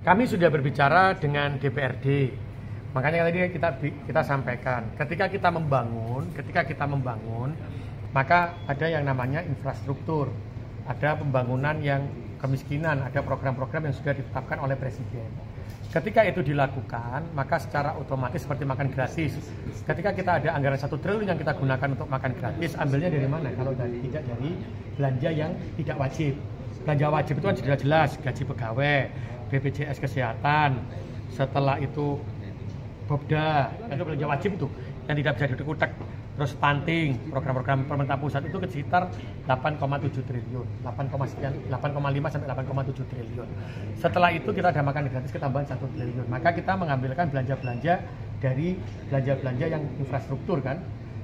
Kami sudah berbicara dengan DPRD. Makanya tadi kita sampaikan, ketika kita membangun, maka ada yang namanya infrastruktur, ada pembangunan yang kemiskinan, ada program-program yang sudah ditetapkan oleh Presiden. Ketika itu dilakukan, maka secara otomatis seperti makan gratis. Ketika kita ada anggaran 1 triliun yang kita gunakan untuk makan gratis, ambilnya dari mana? Kalau tidak dari belanja yang tidak wajib. Belanja wajib itu kan jelas-jelas gaji pegawai, BPJS Kesehatan, setelah itu Bobda, itu belanja wajib itu yang tidak bisa dikutek. Terus stunting, program-program pemerintah pusat itu sekitar 8,7 triliun, 8,5 sampai 8,7 triliun. Setelah itu kita ada makan gratis ketambahan 1 triliun. Maka kita mengambilkan belanja-belanja dari belanja-belanja yang infrastruktur kan.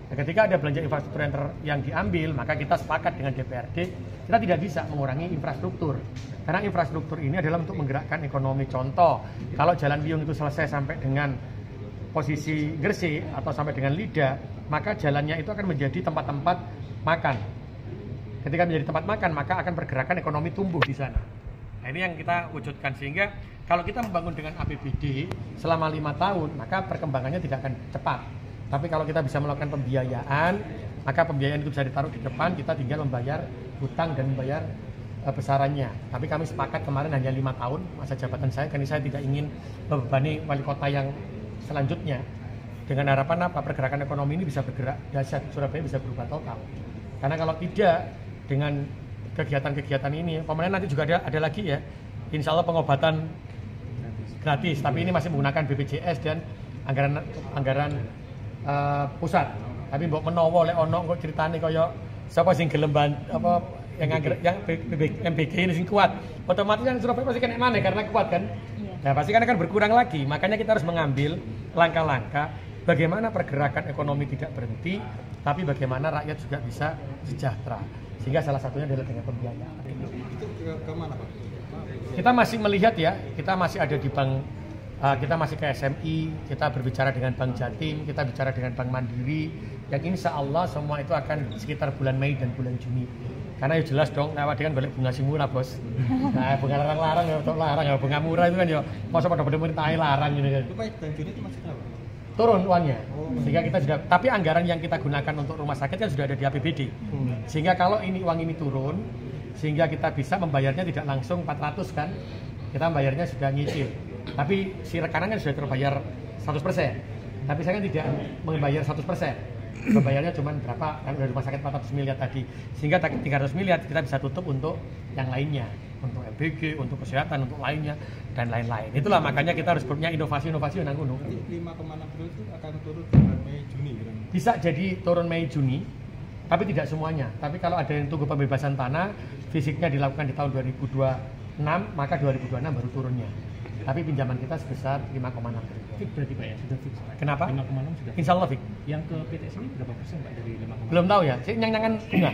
Nah, ketika ada belanja infrastruktur yang diambil, maka kita sepakat dengan DPRD, kita tidak bisa mengurangi infrastruktur. Karena infrastruktur ini adalah untuk menggerakkan ekonomi. Contoh, kalau Jalan Wiyung itu selesai sampai dengan posisi Gresik atau sampai dengan Lida, maka jalannya itu akan menjadi tempat-tempat makan. Ketika menjadi tempat makan, maka akan pergerakan ekonomi tumbuh di sana. Nah, ini yang kita wujudkan, sehingga kalau kita membangun dengan APBD selama 5 tahun, maka perkembangannya tidak akan cepat. Tapi kalau kita bisa melakukan pembiayaan, maka pembiayaan itu bisa ditaruh di depan, kita tinggal membayar hutang dan membayar besarannya. Tapi kami sepakat kemarin hanya 5 tahun masa jabatan saya, karena saya tidak ingin membebani wali kota yang selanjutnya. Dengan harapan apa? Pergerakan ekonomi ini bisa bergerak dahsyat, Surabaya bisa berubah total. Karena kalau tidak, dengan kegiatan-kegiatan ini, pemerintah nanti juga ada lagi ya, insya Allah pengobatan gratis, tapi ini masih menggunakan BPJS dan anggaran pusat. Tapi mbok menawa lek ono kok critane kaya sapa sing gelem apa yang MBG ini sing kuat, otomatis kan Surabaya pasti kena maneh karena kuat kan. Nah, pasti kan akan berkurang lagi. Makanya kita harus mengambil langkah-langkah bagaimana pergerakan ekonomi tidak berhenti, tapi bagaimana rakyat juga bisa sejahtera. Sehingga salah satunya adalah dengan pembiayaan. Itu ke mana, Pak? Kita masih melihat ya, kita masih ada di bank, kita masih ke SMI, kita berbicara dengan Bank Jatim, kita bicara dengan Bank Mandiri, yang insya Allah semua itu akan sekitar bulan Mei dan bulan Juni. Karena ya jelas dong, lewat dengan balik bunga si murah bos. Nah, bunga larang-larang ya, untuk larang ya, bunga murah itu kan ya, masa pada pemerintah larang gitu kan. Itu Pak, dan Juni itu masih berapa? Turun uangnya, sehingga kita sudah, tapi anggaran yang kita gunakan untuk rumah sakit kan sudah ada di APBD. Sehingga kalau uang ini turun, sehingga kita bisa membayarnya tidak langsung 400 kan, kita membayarnya sudah nyicil. Tapi si rekanan kan sudah terbayar 100%, tapi saya kan tidak membayar 100%. Membayarnya cuma berapa, kan dari rumah sakit 400 miliar tadi, sehingga 300 miliar kita bisa tutup untuk yang lainnya, untuk MBG, untuk kesehatan, untuk lainnya, dan lain-lain. Itulah makanya kita harus punya inovasi-inovasi yang kuno. 5,6 triliun itu akan turun bulan Mei Juni kan? Bisa jadi turun Mei Juni, tapi tidak semuanya. Tapi kalau ada yang tunggu pembebasan tanah, fisiknya dilakukan di tahun 2026, maka 2026 baru turunnya. Tapi pinjaman kita sebesar 5,6 triliun. Fix berarti Pak ya? Sudah fix Pak? Kenapa? 5,6 sudah fix. Insya Allah fix. Yang ke PTS ini berapa persen Pak dari 5,6? Belum tahu ya, nyang-nyangan bunga.